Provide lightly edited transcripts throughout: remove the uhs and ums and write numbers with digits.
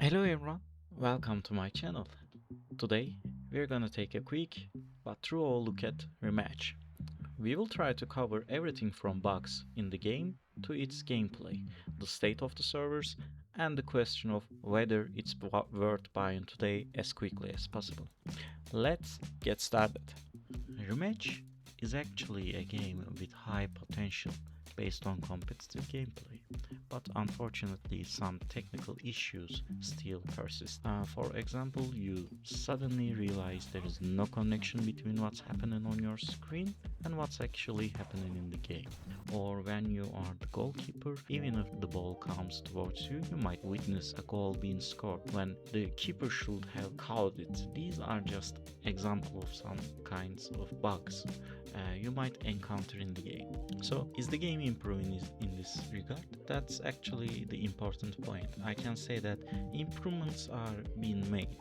Hello everyone, welcome to my channel. Today we're gonna take a quick but true look at Rematch. We will try to cover everything from bugs in the game to its gameplay, the state of the servers, and the question of whether it's worth buying today as quickly as possible. Let's get started. Rematch is actually a game with high potential based on competitive gameplay, but unfortunately some technical issues still persist. For example, you suddenly realize there is no connection between what's happening on your screen and what's actually happening in the game. Or when you are the goalkeeper, even if the ball comes towards you, you might witness a goal being scored when the keeper should have caught it. These are just examples of some kinds of bugs you might encounter in the game. So, is the game improving in this regard? That's actually the important point. I can say that improvements are being made,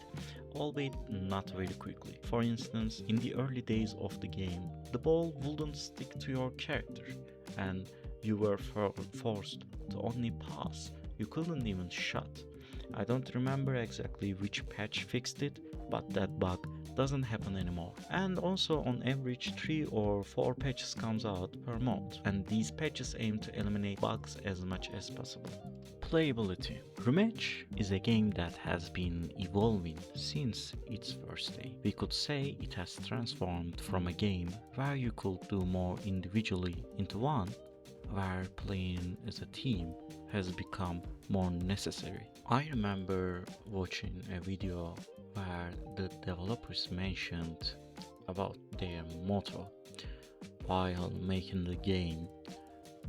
albeit not very quickly. For instance, in the early days of the game, the ball wouldn't stick to your character, and you were forced to only pass. You couldn't even shot. I don't remember exactly which patch fixed it, but that bug doesn't happen anymore. And also on average 3 or 4 patches comes out per month, and these patches aim to eliminate bugs as much as possible. Playability. Rematch is a game that has been evolving since its first day. We could say it has transformed from a game where you could do more individually into one where playing as a team has become more necessary. I remember watching a video where the developers mentioned about their motto while making the game.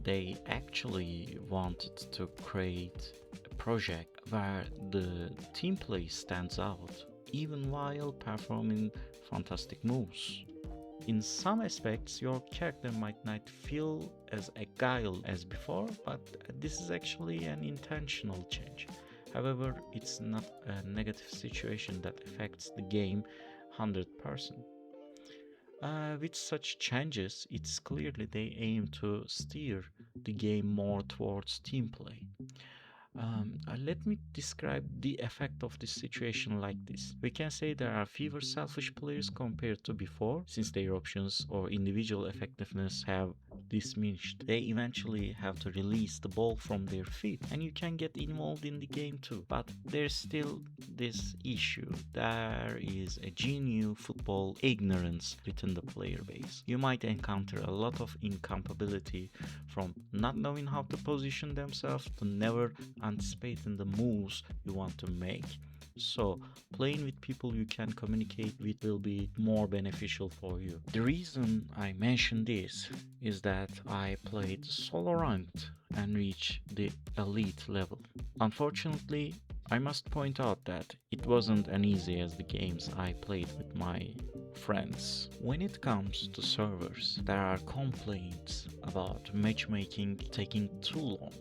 They actually wanted to create a project where the team play stands out even while performing fantastic moves. In some aspects, your character might not feel as agile as before, but this is actually an intentional change. However, it's not a negative situation that affects the game 100%. With such changes, it's clearly they aim to steer the game more towards team play. Let me describe the effect of this situation like this. We can say there are fewer selfish players compared to before, since their options or individual effectiveness have diminished. They eventually have to release the ball from their feet, and you can get involved in the game too. But there's still this issue. There is a genuine football ignorance within the player base. You might encounter a lot of incapability from not knowing how to position themselves to never anticipating the moves you want to make. So playing with people you can communicate with will be more beneficial for you. The reason I mention this is that I played solo ranked and reached the elite level. Unfortunately, I must point out that it wasn't as easy as the games I played with my friends. When it comes to servers, there are complaints about matchmaking taking too long.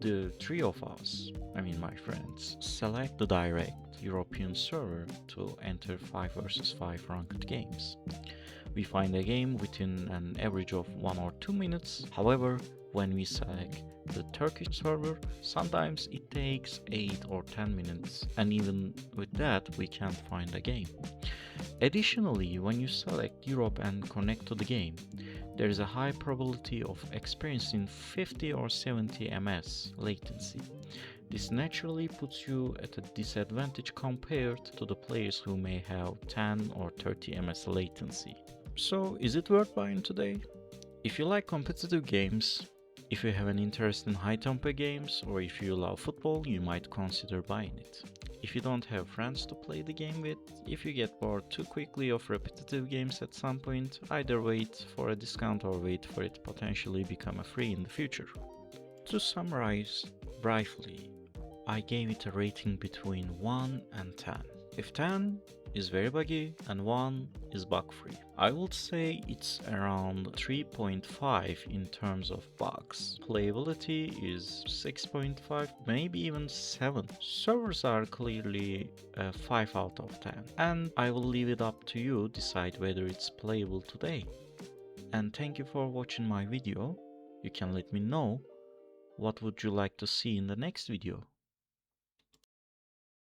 The three of us, my friends, select the direct European server to enter 5 vs 5 ranked games. We find a game within an average of 1 or 2 minutes. However, when we select the Turkish server, sometimes it takes 8 or 10 minutes, and even with that we can't find a game. Additionally, when you select Europe and connect to the game, there is a high probability of experiencing 50 or 70 ms latency. This naturally puts you at a disadvantage compared to the players who may have 10 or 30 ms latency. So, is it worth buying today? If you like competitive games, if you have an interest in high tempo games, or if you love football, you might consider buying it. If you don't have friends to play the game with, if you get bored too quickly of repetitive games at some point, either wait for a discount or wait for it to potentially become a free in the future. To summarize briefly, I gave it a rating between 1 and 10. If 10 is very buggy and 1 is bug free, I would say it's around 3.5 in terms of bugs. Playability is 6.5, maybe even 7. Servers are clearly a 5 out of 10, and I will leave it up to you decide whether it's playable today. And thank you for watching my video. You can let me know what would you like to see in the next video.